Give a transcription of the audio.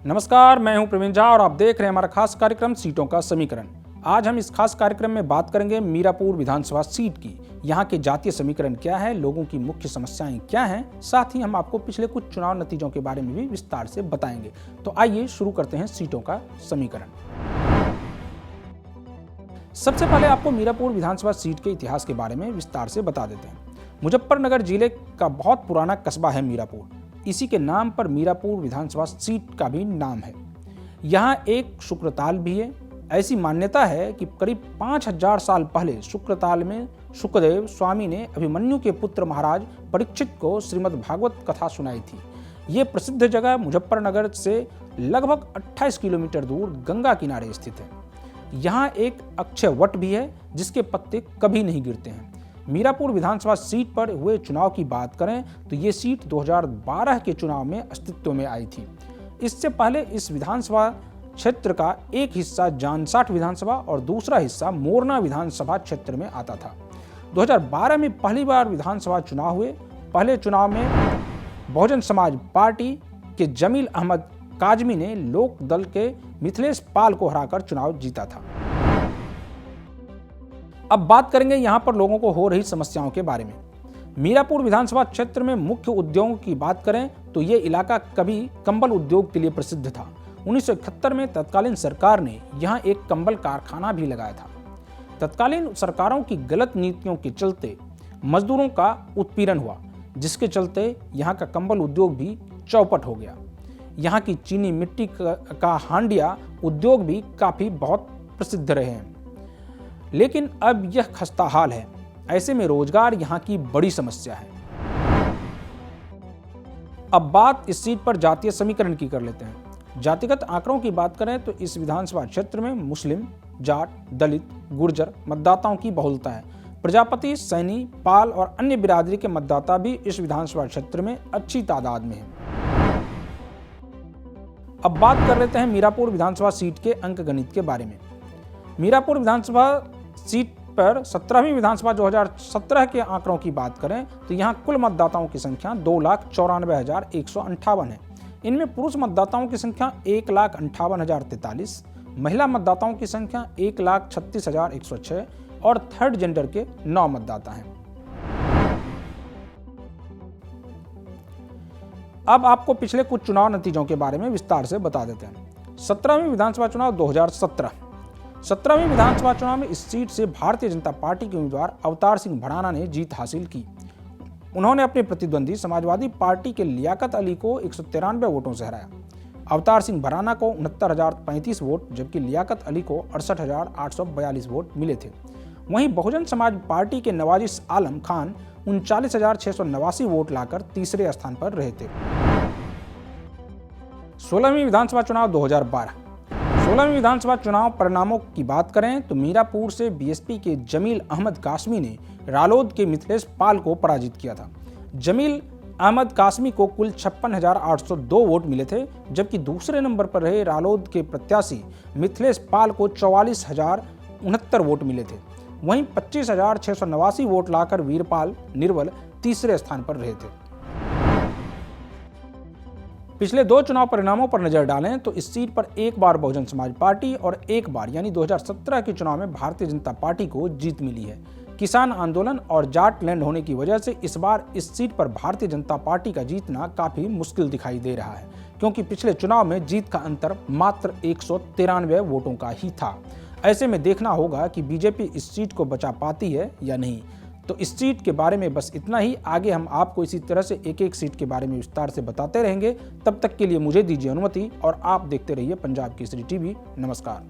नमस्कार, मैं हूं प्रवीण झा और आप देख रहे हैं हमारा खास कार्यक्रम सीटों का समीकरण। आज हम इस खास कार्यक्रम में बात करेंगे मीरापुर विधानसभा सीट की। यहाँ के जातीय समीकरण क्या है, लोगों की मुख्य समस्याएं क्या हैं, साथ ही हम आपको पिछले कुछ चुनाव नतीजों के बारे में भी विस्तार से बताएंगे। तो आइए शुरू करते हैं सीटों का समीकरण। सबसे पहले आपको मीरापुर विधानसभा सीट के इतिहास के बारे में विस्तार से बता देते हैं। मुजफ्फरनगर जिले का बहुत पुराना कस्बा है मीरापुर। इसी के नाम पर मीरापुर विधानसभा सीट का भी नाम है। यहाँ एक शुक्रताल भी है। ऐसी मान्यता है कि करीब 5000 साल पहले शुक्रताल में शुकदेव स्वामी ने अभिमन्यु के पुत्र महाराज परीक्षित को श्रीमद् भागवत कथा सुनाई थी। ये प्रसिद्ध जगह मुजफ्फरनगर से लगभग 28 किलोमीटर दूर गंगा किनारे स्थित है। यहाँ एक अक्षय वट भी है जिसके पत्ते कभी नहीं गिरते हैं। मीरापुर विधानसभा सीट पर हुए चुनाव की बात करें तो ये सीट 2012 के चुनाव में अस्तित्व में आई थी। इससे पहले इस विधानसभा क्षेत्र का एक हिस्सा जानसाठ विधानसभा और दूसरा हिस्सा मोरना विधानसभा क्षेत्र में आता था। 2012 में पहली बार विधानसभा चुनाव हुए। पहले चुनाव में बहुजन समाज पार्टी के जमील अहमद काजमी ने लोक दल के मिथिलेश पाल को हराकर चुनाव जीता था। अब बात करेंगे यहाँ पर लोगों को हो रही समस्याओं के बारे में। मीरापुर विधानसभा क्षेत्र में मुख्य उद्योगों की बात करें तो ये इलाका कभी कंबल उद्योग के लिए प्रसिद्ध था। 1971 में तत्कालीन सरकार ने यहाँ एक कंबल कारखाना भी लगाया था। तत्कालीन सरकारों की गलत नीतियों के चलते मजदूरों का उत्पीड़न हुआ, जिसके चलते यहाँ का कंबल उद्योग भी चौपट हो गया। यहाँ की चीनी मिट्टी का हांडिया उद्योग भी काफी बहुत प्रसिद्ध रहे हैं, लेकिन अब यह खस्ता हाल है। ऐसे में रोजगार यहाँ की बड़ी समस्या है। अब बात इस सीट पर जातीय समीकरण की कर लेते हैं। जातिगत आंकड़ों की बात करें तो इस विधानसभा क्षेत्र में मुस्लिम, जाट, दलित, गुर्जर मतदाताओं की बहुलता है। प्रजापति, सैनी, पाल और अन्य बिरादरी के मतदाता भी इस विधानसभा क्षेत्र में अच्छी तादाद में हैं। अब बात कर लेते हैं मीरापुर विधानसभा सीट के अंकगणित के बारे में। मीरापुर विधानसभा सीट पर 17वीं विधानसभा 2017 के आंकड़ों की बात करें तो यहाँ कुल मतदाताओं की संख्या 2,94,158 है। इनमें पुरुष मतदाताओं की संख्या 1,58,043, महिला मतदाताओं की संख्या 1,36,106 और थर्ड जेंडर के 9 मतदाता हैं। अब आपको पिछले कुछ चुनाव नतीजों के बारे में विस्तार से बता देते हैं। 17वीं विधानसभा चुनाव 2017। 17वीं विधानसभा चुनाव में इस सीट से भारतीय जनता पार्टी के उम्मीदवार अवतार सिंह भड़ाना ने जीत हासिल की। उन्होंने अपने प्रतिद्वंदी समाजवादी पार्टी के लियाकत अली को 193 वोटों से हराया। अवतार सिंह भड़ाना को 69,035 वोट जबकि लियाकत अली को 68,842 वोट मिले थे। वहीं बहुजन समाज पार्टी के नवाजिश आलम खान 39,689 वोट लाकर तीसरे स्थान पर रहे थे। 16वीं विधानसभा चुनाव 2012। 16वीं विधानसभा चुनाव परिणामों की बात करें तो मीरापुर से बीएसपी के जमील अहमद कासमी ने रालोद के मिथिलेश पाल को पराजित किया था। जमील अहमद कासमी को कुल 56,802 वोट मिले थे जबकि दूसरे नंबर पर रहे रालोद के प्रत्याशी मिथिलेश पाल को 44,069 वोट मिले थे। वहीं 25,689 वोट लाकर वीरपाल निर्वल तीसरे स्थान पर रहे थे। पिछले दो चुनाव परिणामों पर नजर डालें तो इस सीट पर एक बार बहुजन समाज पार्टी और एक बार यानी 2017 के चुनाव में भारतीय जनता पार्टी को जीत मिली है। किसान आंदोलन और जाट लैंड होने की वजह से इस बार इस सीट पर भारतीय जनता पार्टी का जीतना काफी मुश्किल दिखाई दे रहा है, क्योंकि पिछले चुनाव में जीत का अंतर मात्र 193 वोटों का ही था। ऐसे में देखना होगा कि बीजेपी इस सीट को बचा पाती है या नहीं। तो इस सीट के बारे में बस इतना ही। आगे हम आपको इसी तरह से एक एक सीट के बारे में विस्तार से बताते रहेंगे। तब तक के लिए मुझे दीजिए अनुमति और आप देखते रहिए पंजाब केसरी टीवी। नमस्कार।